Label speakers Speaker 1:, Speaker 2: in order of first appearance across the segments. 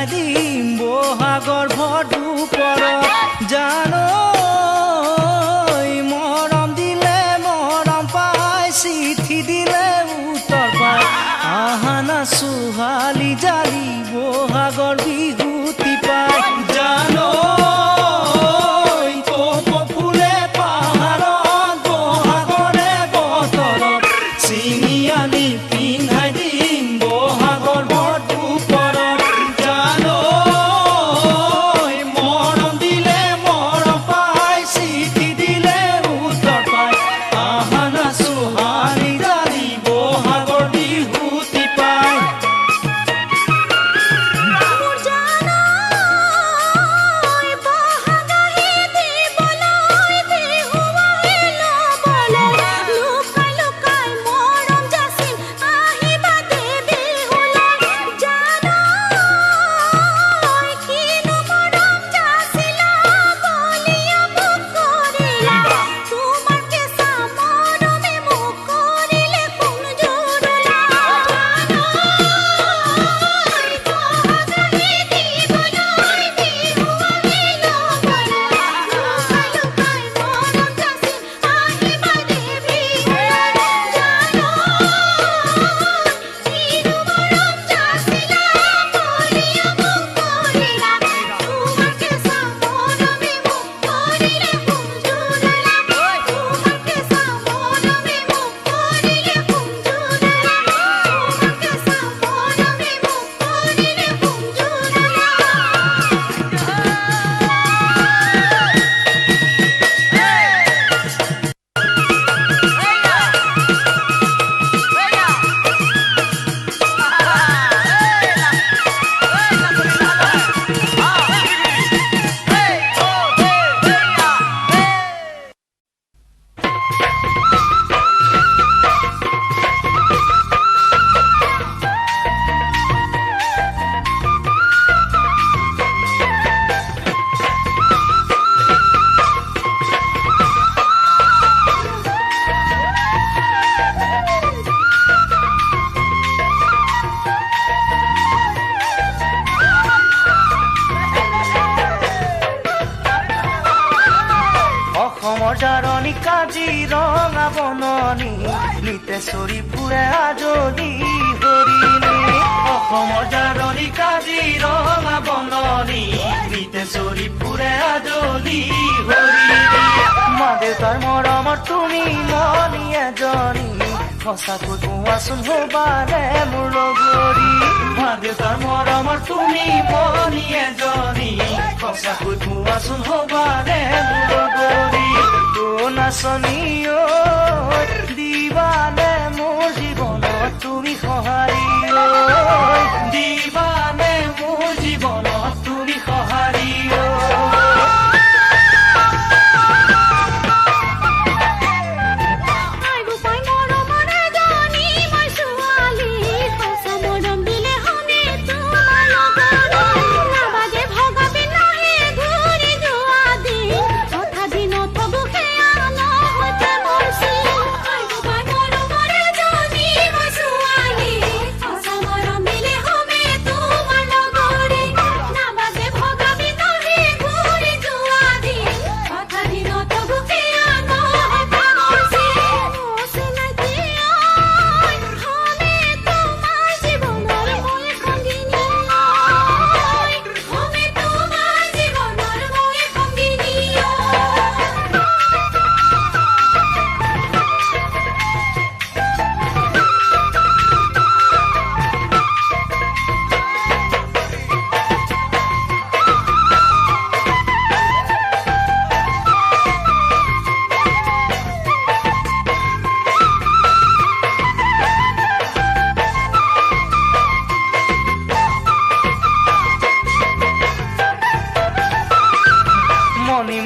Speaker 1: পিন্ধাই দিম বহাগৰ ভৰপৰত জানো মৰম দিলে মৰম পাই চিঠি দিলে উত্তৰ পাই আহানা ছোৱালী জালি বহাগৰ বিহুতি পাই জানো
Speaker 2: জাৰণী কাজিৰঙা বননি নিতে চৰি ফুৰে আজলি হৰিণী অসমৰ জাৰণী কাজিৰঙা বননি নিতে চৰি ফুৰে আজলি হৰিণী মা দেউতাৰ মৰমৰ তুমি মনি এজনী সঁচাকৈ কোৱাচোন হবানে মোৰ লগৰী মা দেউতাৰ মৰমৰ তুমি মনি এজনী সঁচাকৈ কোৱাচোন হবানে মোৰ লগৰী নাচনী দিবানে মোৰ জীৱনত তুমি সঁহাৰি দিবানে মোৰ জীৱনত তুমি সঁহাৰি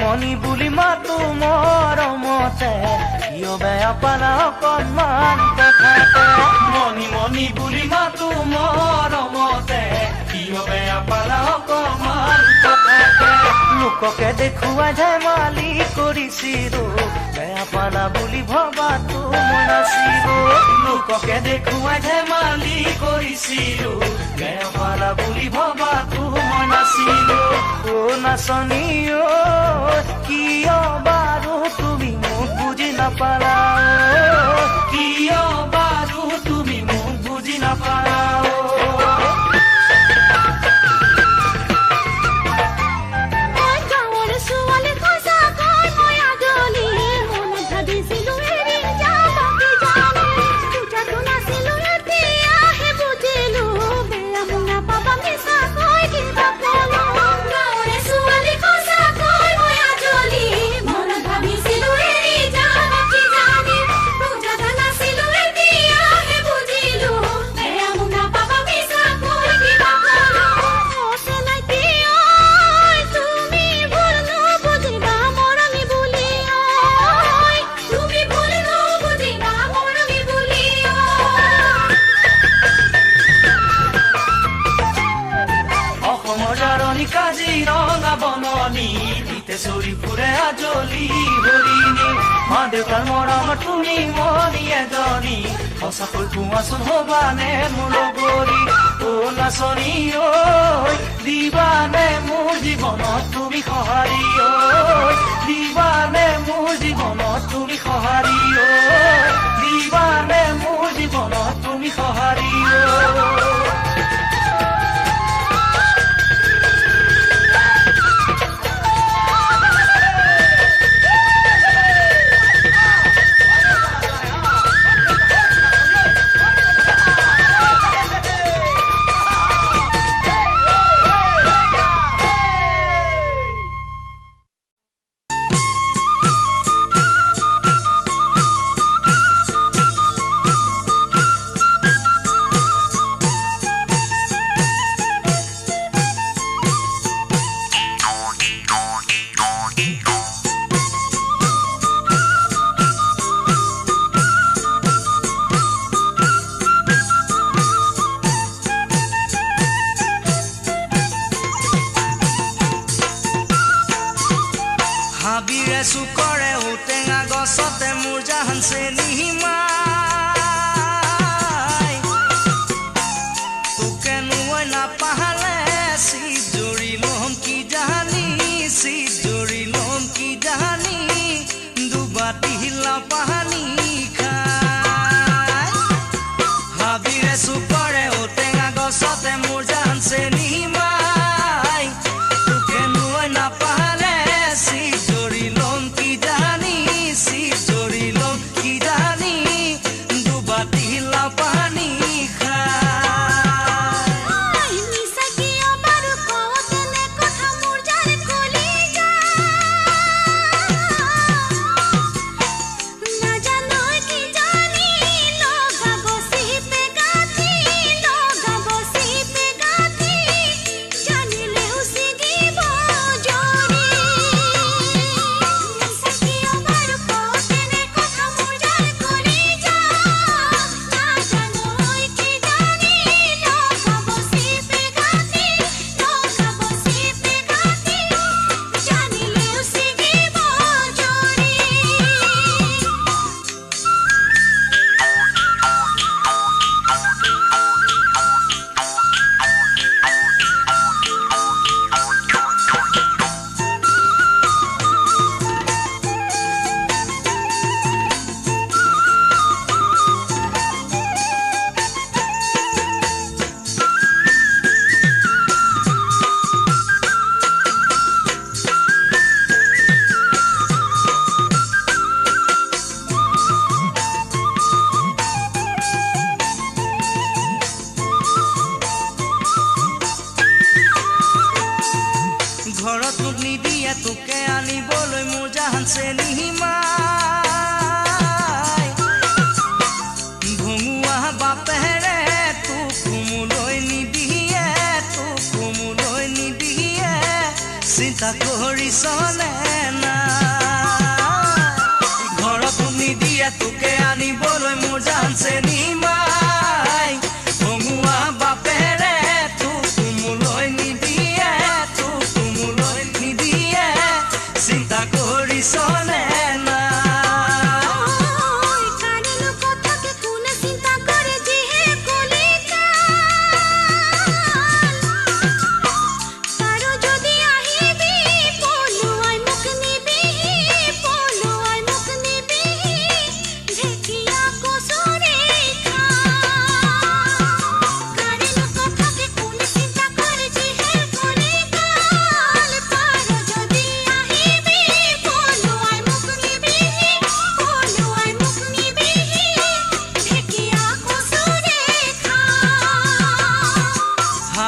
Speaker 2: মনি বুলি মাতো মৰমতে কিয় বেয়া পালা অকণমান কথাতে মনি মনি বুলি মাতো মৰমতে কিয় বেয়া পালা অকণমান কথাতে লোককে দেখুৱাই ধেমালি কৰিছিলো বেয়া পালা বুলি ভবাতো মই নাছিলো লোককে দেখুৱাই ধেমালি কৰিছিলো বেয়া পালা বুলি ভবাতো নাচনী ঐ কিয় বাৰু তুমি মোক বুজি নাপালা কিয় বাৰু তুমি মোক বুজি নাপালা কাজিৰঙা বননি দিতে চৰি ফুৰে আজলি হৰিণী মা দেউতাৰ মৰম তুমি মনি এজনী সঁচাকৈ কোৱাচোন হবানে মোৰ লগৰী অ নাচনী ঐ দিবানে মোৰ জীৱনত তুমি সঁহাৰি ঐ দিবানে মোৰ জীৱনত তুমি সঁহাৰি ঐ দিবানে মোৰ জীৱনত তুমি সঁহাৰি ঐ
Speaker 1: হাবিৰে চুকৰে ঔটেঙা গছতে মোৰ জাহান চেনিমাই তোকে নুই নাপাহালে চিত জৰি লম কি জাহানি চিত জৰি লম কি জাহানি দুবাটি হিলা পাহানি খাই হাবিৰে চুকৰে ঔটেঙা গছতে মোৰ জাহান চেনিমাই তোকে নুই নাপাহালে ঘৰত মোক নিদিয়ে তোকে আনিবলৈ মোৰ জাহান চেনিমাই ভঙুৱা বাপেৰে তোক কুমুলৈ নিদিয়ে চিন্তা কৰিছনে না ঘৰত মোক নিদিয়ে তোকে আনিবলৈ মোৰ জাহান চেনিমাই ভঙুৱা বাপেৰে তোক কুমুলৈ নিদিয়ে চিন্তা কৰিছনে না
Speaker 3: যদি আহিবি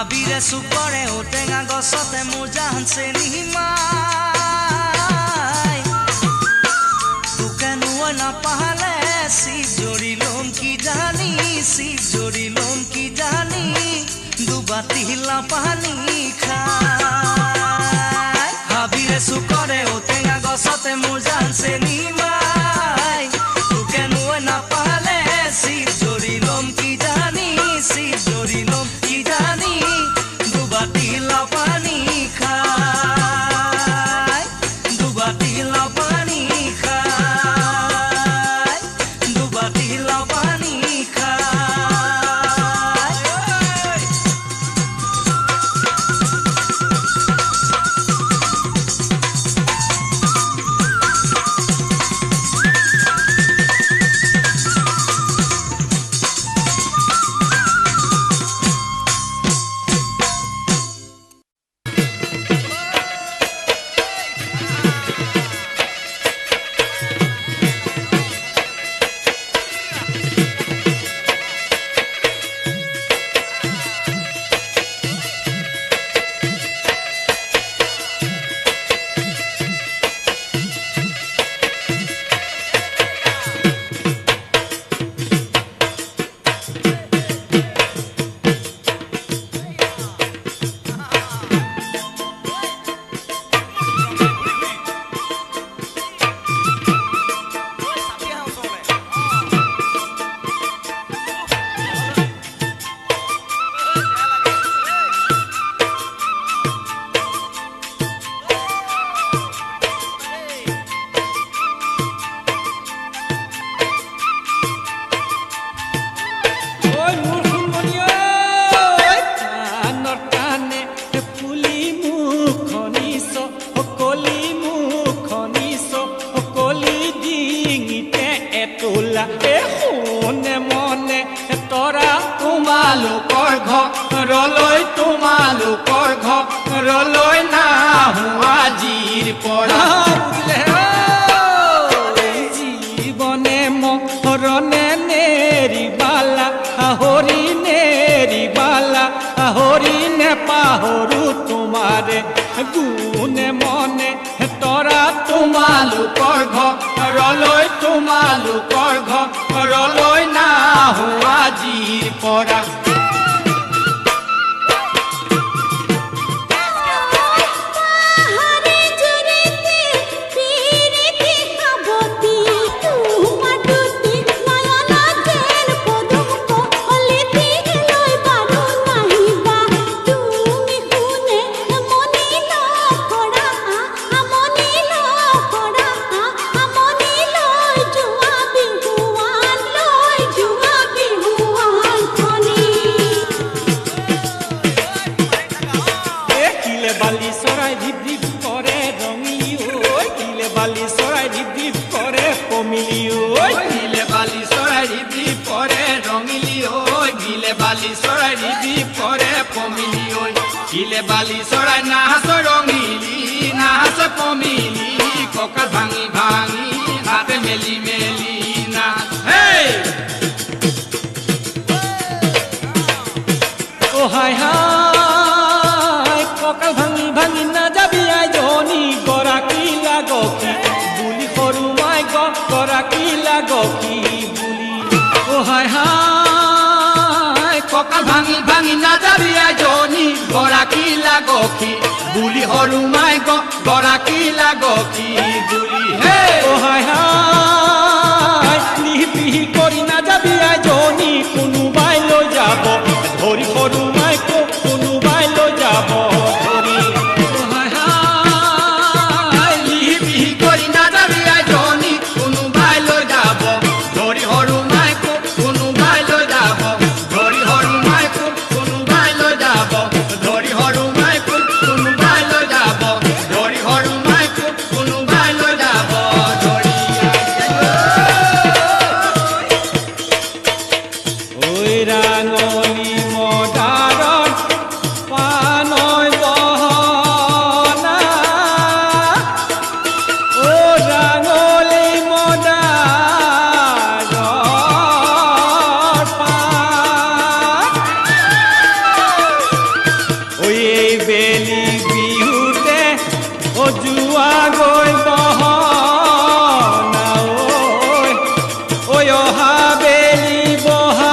Speaker 1: হাবিৰে চুকৰে ঔটেঙা গছতে মোৰ জান চেনি মাই তোকে নোৱৈ নাপালে চিপ জৰি ল'ম কি জানি চিপ জৰি ল'ম কি জানি দুবাটি লাপানী খাই হাবিৰে চুকৰে ঔটেঙা গছতে মোৰ জান চেনি মাই তোকে নোৱৈ নাপালে চিপ জৰি ল'ম কি জানি চিপ জৰি ল'ম কি জানি দুবাটি লাপানী খাই দুবাটি লাপানী খাই দুবাটি লাপানী খাই
Speaker 3: তোমালোকৰ ঘৰলৈ নাহো আজিৰ পৰা জীৱনে মৰণে নেৰিবালা হৰি নেপাহৰো তোমাৰে গুণে মনে তৰা তোমালোকৰ ঘৰলৈ নাহো আজিৰ পৰা বালি চৰাই নাচ ৰঙিলি নাচ কমিলি কঁকাল ভাঙি ভাঙি হাতে মেলি মেলি না ও হাই হাই কঁকাল ভাঙি ভাঙি নাযাবি আইজনী গৰাকী লাগকি বুলি সৰু মাই গৰাকী লাগকি বুলি ও হাই হাই কঁকাল ভাঙি ভাঙি নাযাবি আইজনী গৰাকী লাগকি বুলি সৰু মাই গৰাকী লাগকি বুলি হে ও হাই হাই নিপিহি কৰি নাযাবি আইজনী কোনোবাই লৈ যাব ধৰি সৰু মাই কোনোবাই লৈ যাব ধৰি ও হাই হাই নিপিহি কৰি নাযাবি আইজনী কোনোবাই লৈ যাব ধৰি সৰু মাই কোনোবাই লৈ যাব ধৰি সৰু মাই কোনোবাই লৈ যাব ধৰি সৰু মাই কোনোবাই লৈ যাব ধৰি সৰু মাই কোনোবাই লৈ যাব গৈ বহনা ঐ অহা বেলি বহাগ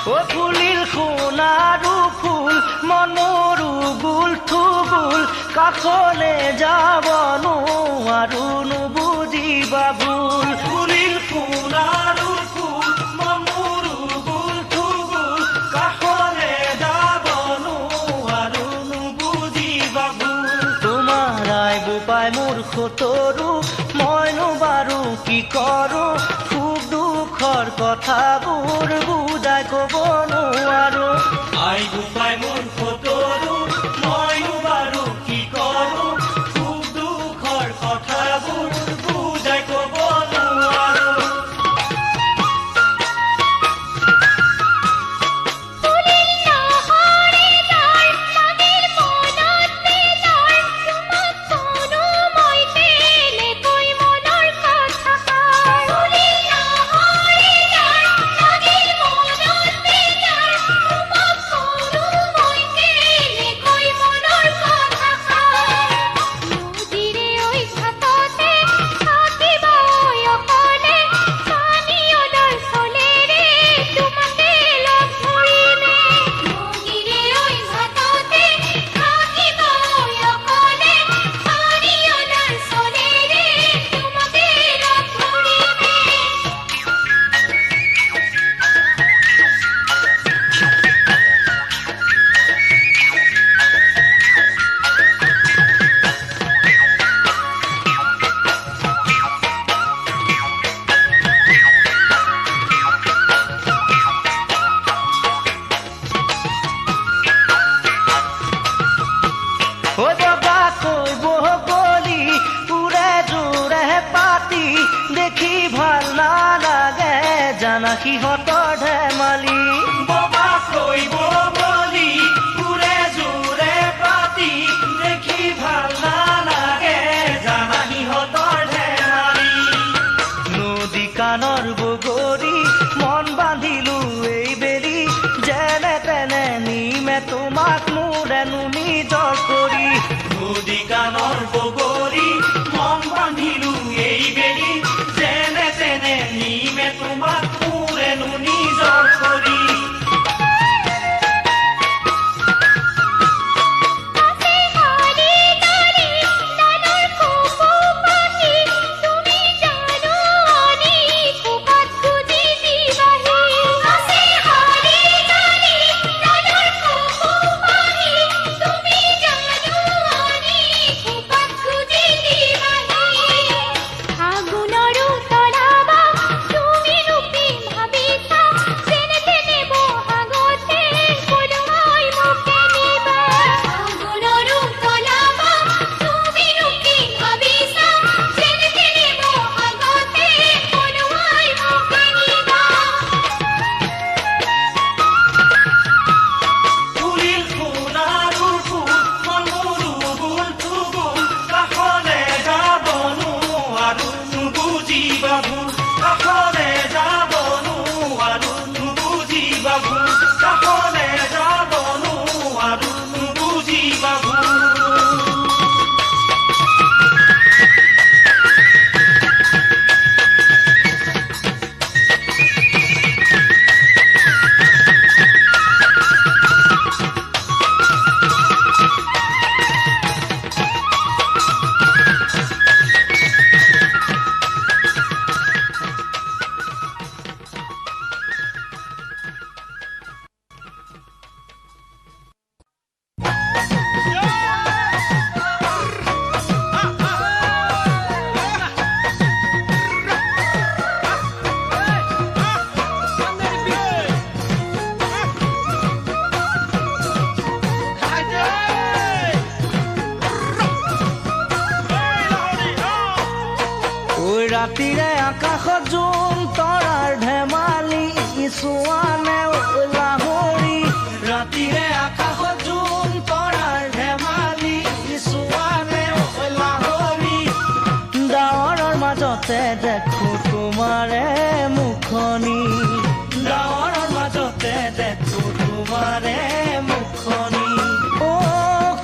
Speaker 2: ও ফুলিল সোণাৰু ফুল মনৰু গুল থুগুল কাষলে যাব নোৱাৰো নুবুজিবা ভুল ফুলিল সোণাৰু ফুল মনৰু গুল থুগুল কাষলে যাব নোৱাৰো নুবুজিবা ভুল তোমাৰ আই বোপাই মোৰ সতৰু মইনো বাৰু কি কৰো খুব দুখৰ কথাবোৰ বুজাই ক'ব নোৱাৰো আই বোপাই মোৰ সতৰু মইনো বাৰু কি কৰো খুব দুখৰ কথাবোৰ বুজাই ক'ব নোৱাৰো দেখি ভাল নালাগে জানা সিহঁতৰ ধেমালি ববা কৈব বলি পুৰে জোৰে পাতি দেখি ভাল নালাগে জানা সিহঁতৰ ধেমালি নদী কাণৰ বগৰী মন বান্ধিলো এই বেলি যেনে তেনে নিমে তোমাক মোৰেনো নিজৰ কৰি নদী কাণৰ বগৰী মন বান্ধিলো এই বেলি যেনে তেনে নিমে তোমাক মোৰেনো নিজৰ কৰি
Speaker 4: তুমি জানো আমি
Speaker 2: ৰাতিৰে আকাশত জোন তৰাৰ ধেমালি চোৱানে লাহৰি
Speaker 3: ৰাতিৰে আকাশত জোন তৰাৰ ধেমালি চোৱানে লাহৰি
Speaker 2: ডাৱৰৰ মাজতে দেখো তোমাৰে মুখনি
Speaker 3: ডাৱৰৰ মাজতে দেখো তোমাৰে মুখনি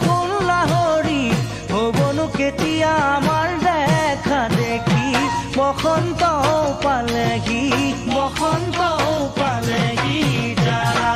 Speaker 2: ফুল লাহৰি হ'বনো কেতিয়া আমাৰ দেখা দেখি বসন্ত পালেহি
Speaker 3: বসন্ত পালেহি যাৰা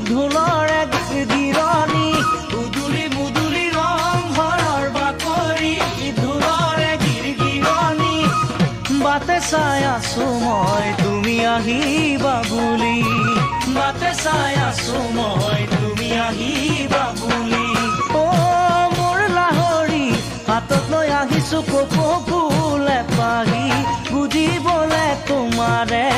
Speaker 2: ঢোলৰ এক গিৰণি
Speaker 3: উদুলি মুদুলি ৰং ঘৰৰ বাকৰি ঢোলৰ গিৰণি
Speaker 2: বাটে চাই আছো মই তুমি আহিবা বুলি
Speaker 3: বাটে চাই আছো মই তুমি আহিবা বুলি
Speaker 2: মোৰ লাহৰি হাতত লৈ আহিছো কপৌ ফুল এপাহি বুজিবলে তোমাৰে